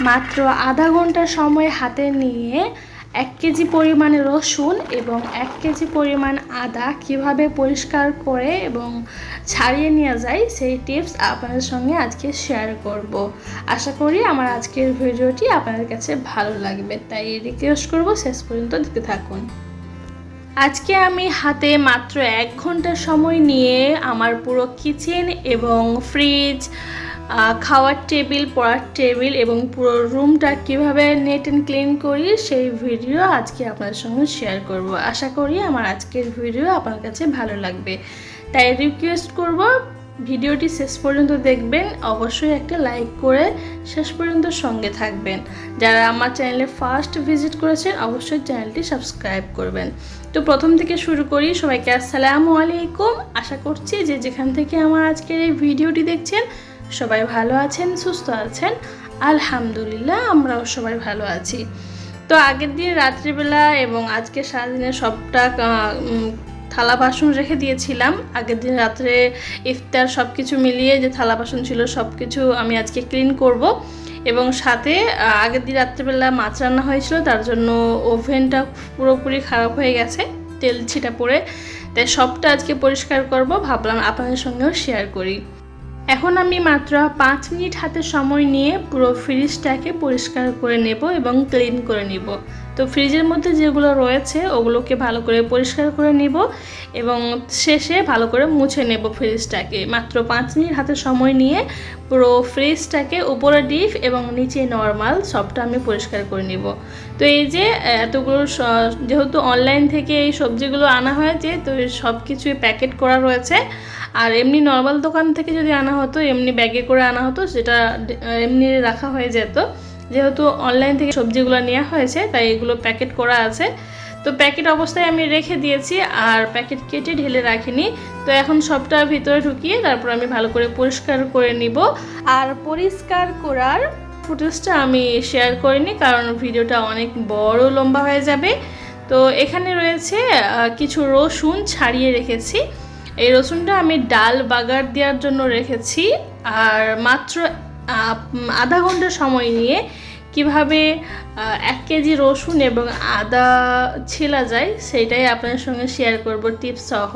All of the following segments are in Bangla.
মাত্র আধা ঘন্টা সময় হাতে নিয়ে 1 কেজি পরিমাণে রসুন এবং 1 কেজি পরিমাণ আদা কিভাবে পরিষ্কার করে এবং ছাড়িয়ে নেওয়া যায় সেই টিপস আপনাদের সঙ্গে আজকে শেয়ার করব। আশা করি আমার আজকের ভিডিওটি আপনাদের কাছে ভালো লাগবে, তাই রিকোয়েস্ট করব শেষ পর্যন্ত দেখতে থাকুন। আজকে আমি হাতে মাত্র 1 ঘন্টা সময় নিয়ে আমার পুরো কিচেন এবং ফ্রিজ, খাওয়ার টেবিল, পড়ার টেবিল এবং পুরো রুমটা কিভাবে নেট অ্যান্ড ক্লিন করি সেই ভিডিও আজকে আপনাদের সঙ্গে শেয়ার করব। আশা করি আমার আজকের ভিডিও আপনার কাছে ভালো লাগবে, তাই রিকোয়েস্ট করব ভিডিওটি শেষ পর্যন্ত দেখবেন। অবশ্যই একটা লাইক করে শেষ পর্যন্ত সঙ্গে থাকবেন। যারা আমার চ্যানেলে ফার্স্ট ভিজিট করেছেন অবশ্যই চ্যানেলটি সাবস্ক্রাইব করবেন। তো প্রথম থেকে শুরু করি। সবাইকে আসসালামু আলাইকুম। আশা করছি যে যেখান থেকে আমার আজকের এই ভিডিওটি দেখছেন সবাই ভালো আছেন, সুস্থ আছেন। আলহামদুলিল্লাহ আমরাও সবাই ভালো আছি। তো আগের দিন রাত্রিবেলা এবং আজকে সারাদিনে সবটা থালা বাসন রেখে দিয়েছিলাম। আগের দিন রাত্রে ইফতার সব কিছু মিলিয়ে যে থালা বাসন ছিল সব কিছু আমি আজকে ক্লিন করব। এবং সাথে আগের দিন রাত্রিবেলা মাছ রান্না হয়েছিল, তার জন্য ওভেনটা পুরোপুরি খারাপ হয়ে গেছে, তেল ছিটা পড়ে, তাই সবটা আজকে পরিষ্কার করব। ভাবলাম আপনাদের সঙ্গেও শেয়ার করি। এখন আমি মাত্র 5 মিনিট হাতে সময় নিয়ে পুরো ফ্রিজটাকে পরিষ্কার করে নেব এবং ক্লিন করে নিব। তো ফ্রিজের মধ্যে যেগুলো রয়েছে ওগুলোকে ভালো করে পরিষ্কার করে নিব এবং শেষে ভালো করে মুছে নেব ফ্রিজটাকে। মাত্র 5 মিনিট হাতে সময় নিয়ে পুরো ফ্রিজটাকে উপরে ডিপ এবং নিচে নর্মাল সবটা আমি পরিষ্কার করে নিব। তো এই যে এতগুলো, যেহেতু অনলাইন থেকে এই সবজিগুলো আনা হয়েছে, তো সব কিছুই প্যাকেট করা রয়েছে। আর এমনি নর্মাল দোকান থেকে যদি আনা হতো, এমনি ব্যাগে করে আনা হতো, সেটা এমনি রাখা হয়ে যেত। যেহেতু অনলাইন থেকে সবজিগুলো নেওয়া হয়েছে তাই এগুলো প্যাকেট করা আছে। তো প্যাকেট অবস্থায় আমি রেখে দিয়েছি আর প্যাকেট কেটে ঢেলে রাখিনি। তো এখন সবটা ভিতরে ঢুকিয়ে তারপর আমি ভালো করে পরিষ্কার করে নিব। আর পরিষ্কার করার ফুটেজটা আমি শেয়ার করিনি কারণ ভিডিওটা অনেক বড় লম্বা হয়ে যাবে। তো এখানে রয়েছে কিছু রসুন ছাড়িয়ে রেখেছি। এই রসুনটা আমি ডাল বাগার দেওয়ার জন্য রেখেছি। আর মাত্র আধা ঘন্টা সময় নিয়ে কিভাবে 1 কেজি রসুন এবং আদা ছেলা যায় সেটাই আপনাদের সঙ্গে শেয়ার করব টিপস সহ।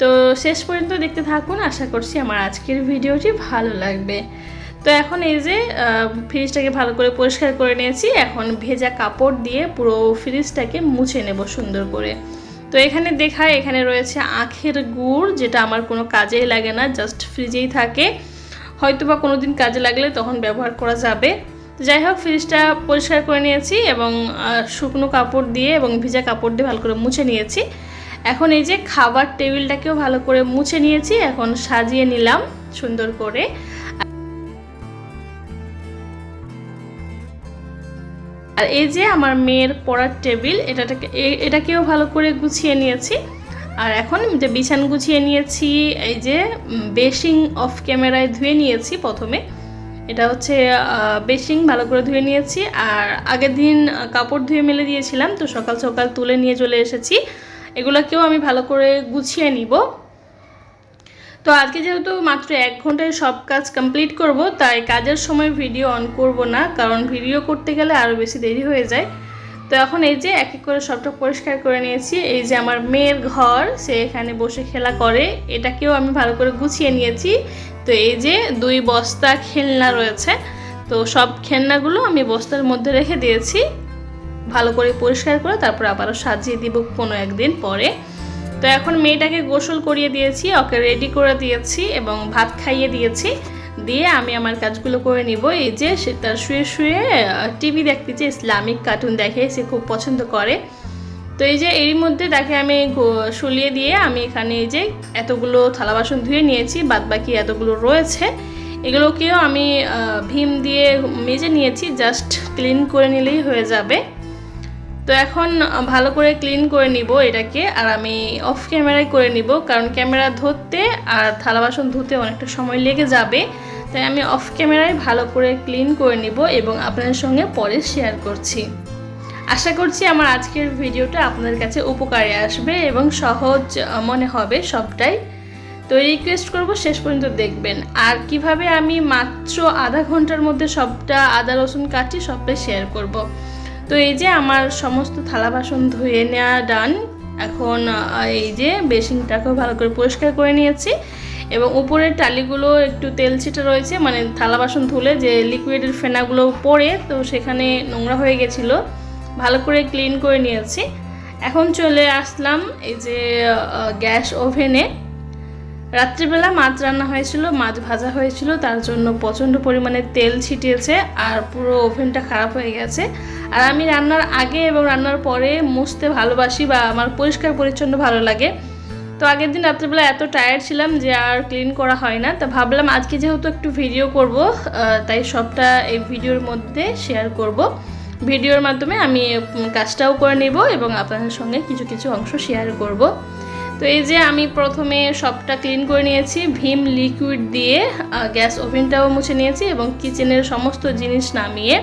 তো শেষ পর্যন্ত দেখতে থাকুন। আশা করছি আমার আজকের ভিডিওটি ভালো লাগবে। তো এখন এই যে ফ্রিজটাকে ভালো করে পরিষ্কার করে নিয়েছি। এখন ভেজা কাপড় দিয়ে পুরো ফ্রিজটাকে মুছে নেব সুন্দর করে। তো এখানে দেখায়, এখানে রয়েছে আখের গুড়, যেটা আমার কোনো কাজেই লাগে না, জাস্ট ফ্রিজেই থাকে। হয়তো বা কোনো দিন কাজে লাগলে তখন ব্যবহার করা যাবে। তো যাই হোক, ফ্রিজটা পরিষ্কার করে নিয়েছি এবং শুকনো কাপড় দিয়ে এবং ভিজা কাপড় দিয়ে ভালো করে মুছে নিয়েছি। এখন এই যে খাবার টেবিলটাকেও ভালো করে মুছে নিয়েছি। এখন সাজিয়ে নিলাম সুন্দর করে। আর এই যে আমার মেয়ের পড়ার টেবিল, এটাকেও ভালো করে গুছিয়ে নিয়েছি। আর এখন যে বিছান গুছিয়ে নিয়েছি, এই যে বেসিং অফ ক্যামেরায় ধুয়ে নিয়েছি প্রথমে। এটা হচ্ছে বেসিং ভালো করে ধুয়ে নিয়েছি। আর আগের দিন কাপড় ধুয়ে মেলে দিয়েছিলাম, তো সকাল সকাল তুলে নিয়ে চলে এসেছি। এগুলোকেও আমি ভালো করে গুছিয়ে নিব। তো আজকে যেহেতু মাত্র 1 ঘন্টায় সব কাজ কমপ্লিট করব, তাই কাজের সময় ভিডিও অন করব না, কারণ ভিডিও করতে গেলে আরও বেশি দেরি হয়ে যায়। তো এখন এই যে এক এক করে সবটা পরিষ্কার করে নিয়েছি। এই যে আমার মেয়ের ঘর, সে এখানে বসে খেলা করে, এটাকেও আমি ভালো করে গুছিয়ে নিয়েছি। তো এই যে 2 বস্তা খেলনা রয়েছে, তো সব খেলনাগুলো আমি বস্তার মধ্যে রেখে দিয়েছি। ভালো করে পরিষ্কার করে তারপর আবারও সাজিয়ে দিব কোনো একদিন পরে। তো এখন মেয়েটাকে গোসল করিয়ে দিয়েছি, ওকে রেডি করে দিয়েছি এবং ভাত খাইয়ে দিয়েছি। দিয়ে আমি আমার কাজগুলো করে নিব। এই যে সে তার শুয়ে শুয়ে টিভি দেখতেছে, ইসলামিক কার্টুন দেখে, সে খুব পছন্দ করে। তো এই যে এরই মধ্যে তাকে আমি শুলিয়ে দিয়ে আমি এখানে এই যে এতগুলো থালা বাসন ধুয়ে নিয়েছি, বাদবাকি এতগুলো রয়েছে এগুলোকেও আমি ভীম দিয়ে মেজে নিয়েছি, জাস্ট ক্লিন করে নিলেই হয়ে যাবে। তো এখন ভালো করে ক্লিন করে নিব এটাকে। আর আমি অফ ক্যামেরায় করে নিব, কারণ ক্যামেরা ধরতে আর থালা বাসন ধুতে অনেকটা সময় লেগে যাবে। তাই আমি অফ ক্যামেরায় ভালো করে ক্লিন করে নিব এবং আপনাদের সঙ্গে পরে শেয়ার করছি। আশা করছি আমার আজকের ভিডিওটা আপনাদের কাছে উপকারে আসবে এবং সহজ মনে হবে সবটাই। তো রিকোয়েস্ট করব শেষ পর্যন্ত দেখবেন। আর কিভাবে আমি মাত্র আধা ঘন্টার মধ্যে সবটা আদা রসুন কাটি সবটাই শেয়ার করব। তো এই যে আমার সমস্ত থালা বাসন ধুয়ে নেওয়া ডান। এখন এই যে বেসিনটাকেও ভালো করে পরিষ্কার করে নিয়েছি এবং উপরের টালিগুলো একটু তেল ছিটা রয়েছে, মানে থালা বাসন ধুলে যে লিকুইডের ফেনাগুলো পড়ে তো সেখানে নোংরা হয়ে গেছিলো, ভালো করে ক্লিন করে নিয়েছি। এখন চলে আসলাম এই যে গ্যাস ওভেনে। রাত্রিবেলা মাছ রান্না হয়েছিল, মাছ ভাজা হয়েছিল, তার জন্য প্রচণ্ড পরিমাণে তেল ছিটিয়েছে আর পুরো ওভেনটা খারাপ হয়ে গেছে। আর আমি রান্নার আগে এবং রান্নার পরে মুছতে ভালোবাসি বা আমার পরিষ্কার পরিচ্ছন্ন ভালো লাগে। তো আগের দিন রাত্রিবেলা এত টায়ার্ড ছিলাম যে আর ক্লিন করা হয় না। তো ভাবলাম আজকে যেহেতু একটু ভিডিও করব, তাই সবটা এই ভিডিওর মধ্যে শেয়ার করব। ভিডিওর মাধ্যমে আমি কাজটাও করে নেব এবং আপনাদের সঙ্গে কিছু কিছু অংশ শেয়ার করব। তো এই যে আমি প্রথমে সবটা ক্লিন করে নিয়েছি ভিম লিকুইড দিয়ে, গ্যাস ওভেনটাও মুছে নিয়েছি এবং কিচেনের সমস্ত জিনিস নামিয়ে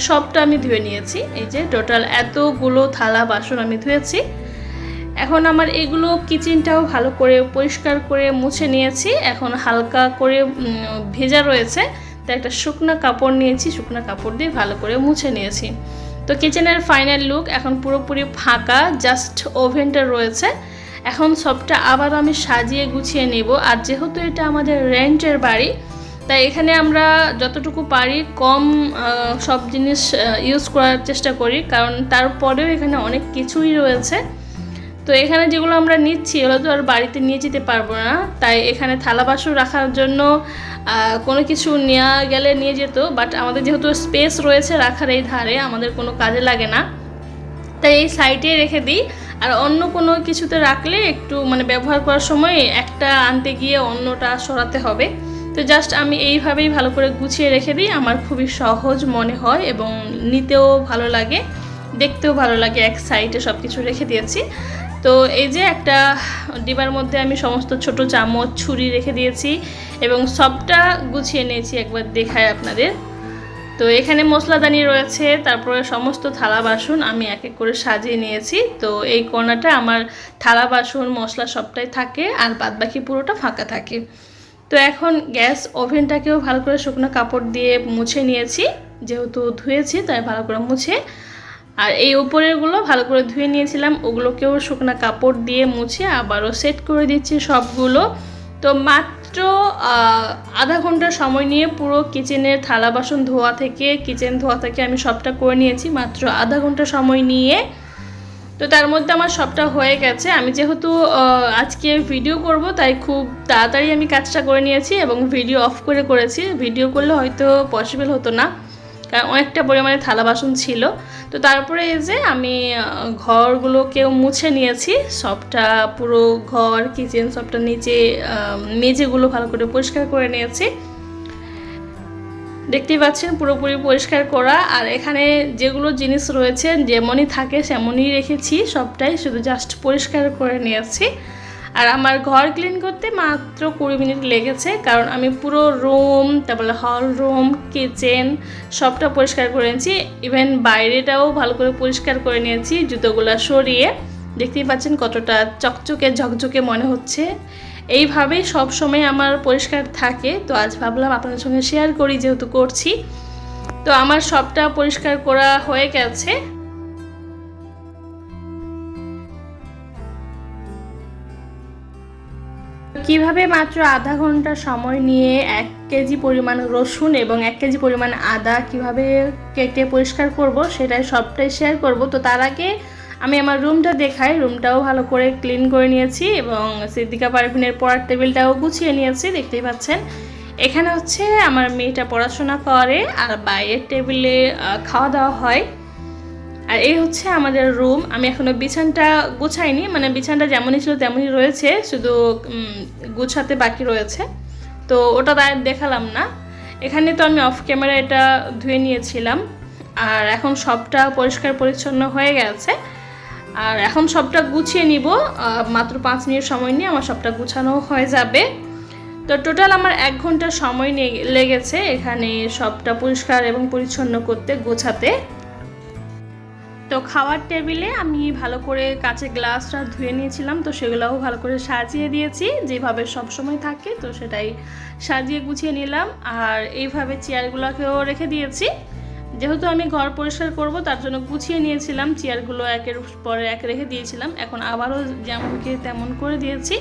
সবটা আমি ধুয়ে নিয়েছি। এই যে টোটাল এতগুলো থালা বাসন আমি ধুয়েছি। এখন আমার এগুলো কিচেনটাও ভালো করে পরিষ্কার করে মুছে নিয়েছি। এখন হালকা করে ভেজা রয়েছে, তো একটা শুকনো কাপড় নিয়েছি, শুকনো কাপড় দিয়ে ভালো করে মুছে নিয়েছি। তো কিচেনের ফাইনাল লুক এখন পুরোপুরি ফাঁকা, জাস্ট ওভেনটা রয়েছে। এখন সবটা আবার আমি সাজিয়ে গুছিয়ে নেব। আর যেহেতু এটা আমাদের রেন্টের বাড়ি, তাই এখানে আমরা যতটুকু পারি কম সব জিনিস ইউজ করার চেষ্টা করি, কারণ তারপরেও এখানে অনেক কিছুই রয়েছে। তো এখানে যেগুলো আমরা নিচ্ছি এগুলো তো আর বাড়িতে নিয়ে যেতে পারবো না, তাই এখানে থালা বাসন রাখার জন্য কোনো কিছু নেওয়া গেলে নিয়ে যেত, বাট আমাদের যেহেতু স্পেস রয়েছে রাখার এই ধারে, আমাদের কোনো কাজে লাগে না, তাই এই সাইডে রেখে দিই। আর অন্য কোনো কিছুতে রাখলে একটু মানে ব্যবহার করার সময় একটা আনতে গিয়ে অন্যটা সরাতে হবে। তো জাস্ট আমি এইভাবেই ভালো করে গুছিয়ে রেখে দিই। আমার খুবই সহজ মনে হয় এবং নিতেও ভালো লাগে, দেখতেও ভালো লাগে। এক সাইডে সব কিছু রেখে দিয়েছি। তো এই যে একটা ডিবার মধ্যে আমি সমস্ত ছোট চামচ ছুরি রেখে দিয়েছি এবং সবটা গুছিয়ে নিয়েছি, একবার দেখাই আপনাদের। তো এখানে মশলাদানি রয়েছে, তারপরে সমস্ত থালা বাসন আমি এক এক করে সাজিয়ে নিয়েছি। তো এই কোণাটা আমার থালা বাসন মশলা সবটাই থাকে আর বাদবাকি পুরোটা ফাঁকা থাকে। তো এখন গ্যাস ওভেনটাকেও ভালো করে শুকনো কাপড় দিয়ে মুছে নিয়েছি, যেহেতু ধুয়েছি তাই ভালো করে মুছে। আর এই উপরেরগুলো ভালো করে ধুয়ে নিয়েছিলাম, ওগুলোকেও শুকনো কাপড় দিয়ে মুছে আবারও সেট করে দিচ্ছি সবগুলো। তো মাত্র আধা ঘন্টা সময় নিয়ে পুরো কিচেনের থালা বাসন ধোয়া থেকে কিচেন ধোয়া থেকে আমি সবটা করে নিয়েছি মাত্র আধা ঘন্টা সময় নিয়ে। তো তার মধ্যে আমার সবটা হয়ে গেছে। আমি যেহেতু আজকে ভিডিও করব তাই খুব তাড়াতাড়ি আমি কাজটা করে নিয়েছি এবং ভিডিও অফ করে করেছি। ভিডিও করলে হয়তো পসিবল হতো না, কারণ অনেকটা পরিমাণে থালা বাসন ছিল। তো তারপরে এই যে আমি ঘরগুলোকেও মুছে নিয়েছি, সবটা পুরো ঘর কিচেন সবটা নিচে মেঝেগুলো ভালো করে পরিষ্কার করে নিয়েছি। দেখতেই পাচ্ছেন পুরোপুরি পরিষ্কার করা। আর এখানে যেগুলো জিনিস রয়েছে যেমনই থাকে সেমনই রেখেছি সবটাই, শুধু জাস্ট পরিষ্কার করে নিয়েছি। আর আমার ঘর ক্লিন করতে মাত্র 20 মিনিট লেগেছে, কারণ আমি পুরো রুম, তারপরে হল রুম, কিচেন সবটা পরিষ্কার করে নিয়েছি। ইভেন বাইরেটাও ভালো করে পরিষ্কার করে নিয়েছি, জুতোগুলো সরিয়ে। দেখতেই পাচ্ছেন কতটা চকচকে ঝকঝকে মনে হচ্ছে। এইভাবেই সব সময় আমার পরিষ্কার থাকে। তো আজ ভাবলাম আপনাদের সঙ্গে শেয়ার করি, যেহেতু করছি। তো আমার সবটা পরিষ্কার করা হয়ে গেছে। কিভাবে মাত্র আধা ঘন্টা সময় নিয়ে 1 কেজি পরিমাণ রসুন এবং 1 কেজি পরিমাণ আদা কিভাবে কেটে পরিষ্কার করব সেটাই সবটাই শেয়ার করব। তো তার আগে আমি আমার রুমটা দেখাই। রুমটাও ভালো করে ক্লিন করে নিয়েছি এবং সিদ্দিকা পারভিনের পড়ার টেবিলটাও গুছিয়ে নিয়েছি। দেখতেই পাচ্ছেন এখানে হচ্ছে আমার মেয়েটা পড়াশোনা করে আর বাইরের টেবিলে খাওয়া দাওয়া হয়। আর এই হচ্ছে আমাদের রুম। আমি এখনো বিছানটা গুছাইনি, মানে বিছানটা যেমনই ছিল তেমনই রয়েছে, শুধু গুছাতে বাকি রয়েছে। তো ওটা দেখালাম না। এখানে তো আমি অফ ক্যামেরা এটা ধুয়ে নিয়েছিলাম। আর এখন সবটা পরিষ্কার পরিচ্ছন্ন হয়ে গেছে। আর এখন সবটা গুছিয়ে নিব, মাত্র 5 মিনিট সময় নিয়ে আমার সবটা গুছানো হয়ে যাবে। তো টোটাল আমার 1 ঘন্টা সময় লেগেছে এখানে সবটা পরিষ্কার এবং পরিচ্ছন্ন করতে, গোছাতে। তো খাওয়ার টেবিলে আমি ভালো করে কাঁচের গ্লাসটা ধুয়ে নিয়েছিলাম, তো সেগুলোও ভালো করে সাজিয়ে দিয়েছি যেভাবে সবসময় থাকে, তো সেটাই সাজিয়ে গুছিয়ে নিলাম। আর এইভাবে চেয়ারগুলোকেও রেখে দিয়েছি, যেহেতু আমি ঘর পরিষ্কার করব তার জন্য গুছিয়ে নিয়েছিলাম, চেয়ারগুলো একের পরে এক রেখে দিয়েছিলাম, এখন আবারও যেমনকি তেমন করে দিয়েছি।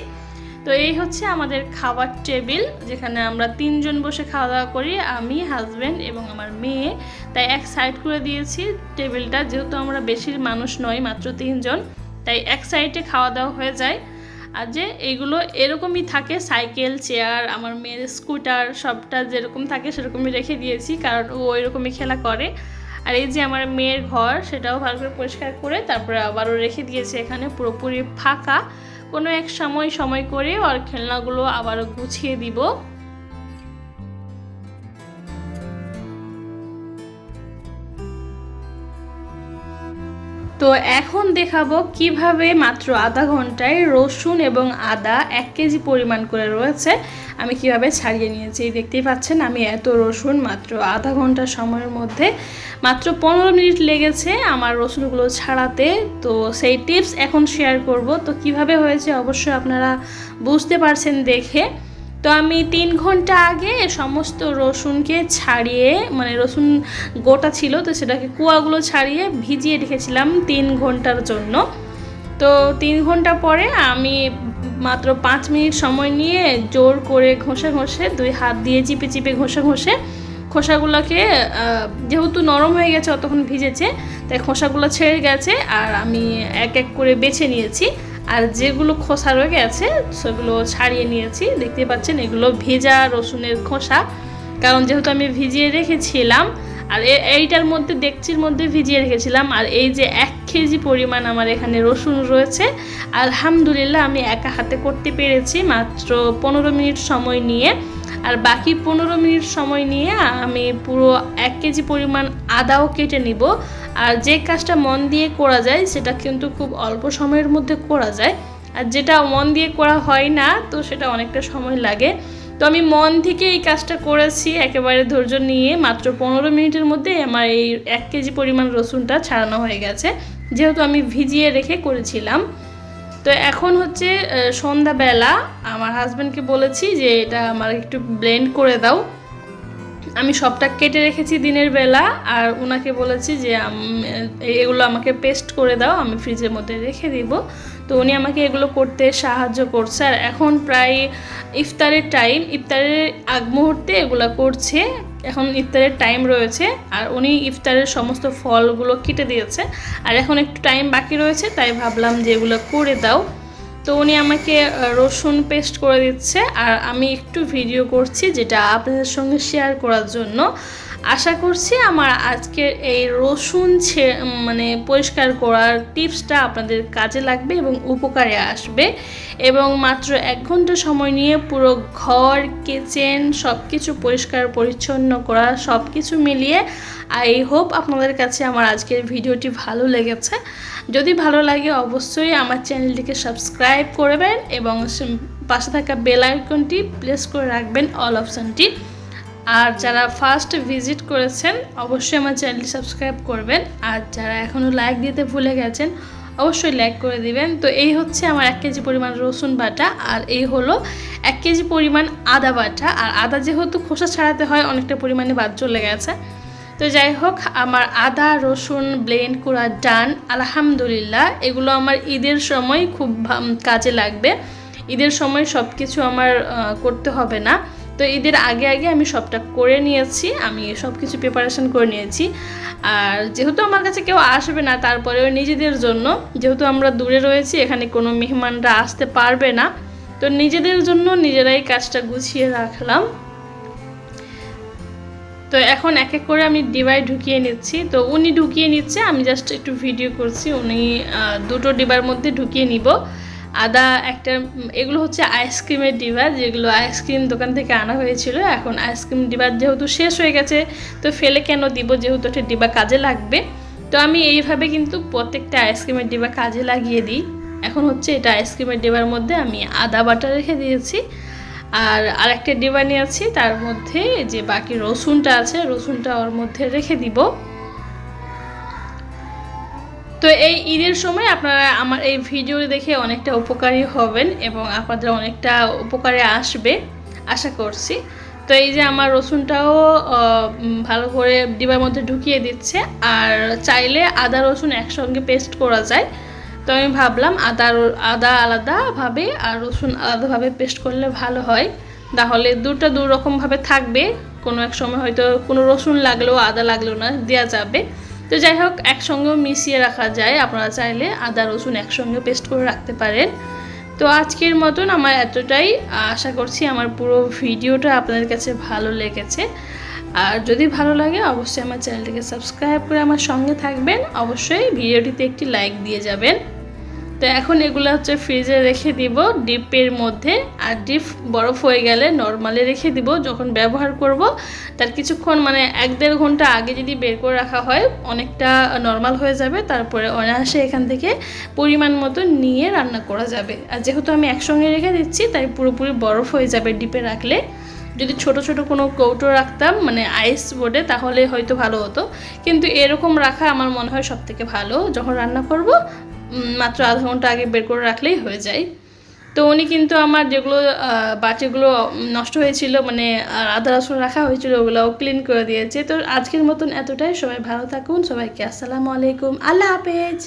তো এই হচ্ছে আমাদের খাবার টেবিল, যেখানে আমরা 3 জন বসে খাওয়া দাওয়া করি, আমি, হাজব্যান্ড এবং আমার মেয়ে। তাই এক সাইড করে দিয়েছি টেবিলটা, যেহেতু আমরা বেশি মানুষ নয়, মাত্র 3 জন, তাই এক সাইডে খাওয়া দাওয়া হয়ে যায়। আর যে এইগুলো এরকমই থাকে, সাইকেল, চেয়ার, আমার মেয়ের স্কুটার সবটা যেরকম থাকে সেরকমই রেখে দিয়েছি, কারণ ও ওইরকমই খেলা করে। আর এই যে আমার মেয়ের ঘর, সেটাও ভালো করে পরিষ্কার করে তারপরে আবারও রেখে দিয়েছি এখানে পুরোপুরি ফাঁকা। কোনো এক সময় করে ওর খেলনাগুলো আবারও গুছিয়ে দিব। তো এখন দেখাবো কিভাবে মাত্র আধা ঘন্টায় রসুন এবং আদা 1 কেজি পরিমাণ করে রয়েছে আমি কিভাবে ছাড়িয়ে নিয়েছি। দেখতেই পাচ্ছেন আমি এত রসুন মাত্র আধা ঘন্টা সময়ের মধ্যে, মাত্র 15 মিনিট লেগেছে আমার রসুনগুলো ছাড়াতে। তো সেই টিপস এখন শেয়ার করব। তো কিভাবে হয়েছে অবশ্যই আপনারা বুঝতে পারছেন দেখে। তো আমি 3 ঘন্টা আগে সমস্ত রসুনকে ছাড়িয়ে, মানে রসুন গোটা ছিল তো সেটাকে কুয়াগুলো ছাড়িয়ে ভিজিয়ে রেখেছিলাম 3 ঘন্টার জন্য। তো 3 ঘন্টা পরে আমি মাত্র 5 মিনিট সময় নিয়ে জোর করে ঘষে 2 হাত দিয়ে চিপে ঘষে খোসাগুলোকে, যেহেতু নরম হয়ে গেছে অতক্ষণ ভিজেছে, তাই খোসাগুলো ছেড়ে গেছে আর আমি এক এক করে বেছে নিয়েছি। আর যেগুলো খোসা রয়ে গেছে সেগুলো ছাড়িয়ে নিয়েছি। দেখতে পাচ্ছেন এগুলো ভেজা রসুনের খোসা, কারণ যেহেতু আমি ভিজিয়ে রেখেছিলাম, আর এইটার মধ্যে ডেকচির মধ্যে ভিজিয়ে রেখেছিলাম। আর এই যে 1 কেজি পরিমাণ আমার এখানে রসুন রয়েছে, আলহামদুলিল্লাহ আমি একা হাতে করতে পেরেছি মাত্র 15 মিনিট সময় নিয়ে। আর বাকি 15 মিনিট সময় নিয়ে আমি পুরো 1 কেজি পরিমাণ আদাও কেটে নিব। আর যে কাজটা মন দিয়ে করা যায় সেটা কিন্তু খুব অল্প সময়ের মধ্যে করা যায়, আর যেটা মন দিয়ে করা হয় না তো সেটা অনেকটা সময় লাগে। তো আমি মন থেকে এই কাজটা করেছি একেবারে ধৈর্য নিয়ে, মাত্র 15 মিনিটের মধ্যে আমার এই 1 কেজি পরিমাণ রসুনটা ছাড়ানো হয়ে গেছে, যেহেতু আমি ভিজিয়ে রেখে করেছিলাম। তো এখন হচ্ছে সন্ধ্যাবেলা, আমার হাজব্যান্ডকে বলেছি যে এটা আমার একটু ব্লেন্ড করে দাও। আমি সবটা কেটে রেখেছি দিনের বেলা, আর ওনাকে বলেছি যে এগুলো আমাকে পেস্ট করে দাও, আমি ফ্রিজের মধ্যে রেখে দিব। তো উনি আমাকে এগুলো করতে সাহায্য করছে। আর এখন প্রায় ইফতারের টাইম, ইফতারের আগ মুহূর্তে এগুলো করছে, এখন ইফতারের টাইম রয়েছে। আর উনি ইফতারের সমস্ত ফলগুলো কেটে দিয়েছে, আর এখন একটু টাইম বাকি রয়েছে, তাই ভাবলাম যে এগুলো করে দাও। তো উনি আমাকে রসুন পেস্ট করে দিচ্ছে, আর আমি একটু ভিডিও করছি যেটা আপনাদের সঙ্গে শেয়ার করার জন্য। আশা করছি আমার আজকের এই রসুন মানে পরিষ্কার করার টিপসটা আপনাদের কাজে লাগবে এবং উপকারে আসবে। এবং মাত্র 1 ঘন্টা সময় নিয়ে পুরো ঘর, কিচেন সব কিছু পরিষ্কার পরিচ্ছন্ন করা, সব কিছু মিলিয়ে আই হোপ আপনাদের কাছে আমার আজকের ভিডিওটি ভালো লেগেছে। যদি ভালো লাগে অবশ্যই আমার চ্যানেলটিকে সাবস্ক্রাইব করবেন এবং পাশে থাকা বেল আইকনটি প্রেস করে রাখবেন, অল অপশানটি। আর যারা ফার্স্ট ভিজিট করেছেন অবশ্যই আমার চ্যানেলটি সাবস্ক্রাইব করবেন, আর যারা এখনও লাইক দিতে ভুলে গেছেন অবশ্যই লাইক করে দিবেন। তো এই হচ্ছে আমার 1 কেজি পরিমাণ রসুন বাটা, আর এই হলো 1 কেজি পরিমাণ আদা বাটা। আর আদা যেহেতু খোসা ছাড়াতে হয় অনেকটা পরিমাণে বাদ চলে গেছে। তো যাই হোক, আমার আদা রসুন ব্লেন্ড করা ডান, আলহামদুলিল্লাহ। এগুলো আমার ঈদের সময় খুব কাজে লাগবে। ঈদের সময় সব কিছু আমার করতে হবে না, তো ঈদের আগে আমি সবটা করে নিয়েছি, আমি সব কিছু প্রিপারেশন করে নিয়েছি। আর যেহেতু আমার কাছে কেউ আসবে না, তারপরেও নিজেদের জন্য, যেহেতু আমরা দূরে রয়েছি, এখানে কোনো মেহমানরা আসতে পারবে না, তো নিজেদের জন্য নিজেরাই কাজটা গুছিয়ে রাখলাম। তো এখন এক এক করে আমি ডিবায় ঢুকিয়ে নিচ্ছি। তো উনি ঢুকিয়ে নিচ্ছে, আমি জাস্ট একটু ভিডিও করছি। উনি 2টো ডিবার মধ্যে ঢুকিয়ে নিব। আদা একটা, এগুলো হচ্ছে আইসক্রিমের ডিবা, যেগুলো আইসক্রিম দোকান থেকে আনা হয়েছিল। এখন আইসক্রিম ডিবা যেহেতু শেষ হয়ে গেছে, তো ফেলে কেন দিব, যেহেতু একটা ডিবা কাজে লাগবে। তো আমি এইভাবে কিন্তু প্রত্যেকটা আইসক্রিমের ডিবা কাজে লাগিয়ে দিই। এখন হচ্ছে এটা আইসক্রিমের ডিবার মধ্যে আমি আদা বাটা রেখে দিয়েছি, আর আরেকটা ডিবা নিয়েছি, তার মধ্যে যে বাকি রসুনটা আছে রসুনটা ওর মধ্যে রেখে দিব। তো এই ঈদের সময় আপনারা আমার এই ভিডিও দেখে অনেকটা উপকারী হবেন এবং আপনাদের অনেকটা উপকারে আসবে আশা করছি। তো এই যে আমার রসুনটাও ভালো করে ডিবার মধ্যে ঢুকিয়ে দিচ্ছে, আর চাইলে আদা রসুন একসঙ্গে পেস্ট করা যায়। তো আমি ভাবলাম আদা আলাদাভাবে আর রসুন আলাদাভাবে পেস্ট করলে ভালো হয়, তাহলে দুটো দু রকমভাবে থাকবে। কোনো এক সময় হয়তো কোনো রসুন লাগলেও আদা লাগলেও না দেওয়া যাবে। তো যাই হোক, একসঙ্গেও মিশিয়ে রাখা যায়, আপনারা চাইলে আদা রসুন একসঙ্গে পেস্ট করে রাখতে পারেন। তো আজকের মতন আমার এতটাই, আশা করছি আমার পুরো ভিডিওটা আপনাদের কাছে ভালো লেগেছে। আর যদি ভালো লাগে অবশ্যই আমার চ্যানেলটিকে সাবস্ক্রাইব করে আমার সঙ্গে থাকবেন, অবশ্যই ভিডিওটিতে একটি লাইক দিয়ে যাবেন। তো এখন এগুলো হচ্ছে ফ্রিজে রেখে দিব ডিপের মধ্যে, আর ডিপ বরফ হয়ে গেলে নর্মালে রেখে দিব। যখন ব্যবহার করব তার কিছুক্ষণ মানে 1-1.5 ঘন্টা আগে যদি বের করে রাখা হয় অনেকটা নর্মাল হয়ে যাবে, তারপরে অনায়াসে এখান থেকে পরিমাণ মতো নিয়ে রান্না করা যাবে। আর যেহেতু আমি একসঙ্গে রেখে দিচ্ছি তাই পুরোপুরি বরফ হয়ে যাবে ডিপে রাখলে। যদি ছোট ছোট কোনো কৌটো রাখতাম মানে আইস বোর্ডে তাহলে হয়তো ভালো হতো, কিন্তু এরকম রাখা আমার মনে হয় সবথেকে ভালো। যখন রান্না করব মাত্র আধা ঘন্টা আগে বের করে রাখলেই হয়ে যায়। তো উনি কিন্তু আমার যেগুলো বাটিগুলো নষ্ট হয়েছিল মানে আদা রসুন রাখা হয়েছিল ওগুলোও ক্লিন করে দিয়েছে। তো আজকের মতন এতটাই, সবাই ভালো থাকুন, সবাইকে আসসালামু আলাইকুম, আল্লাহ হাফেজ।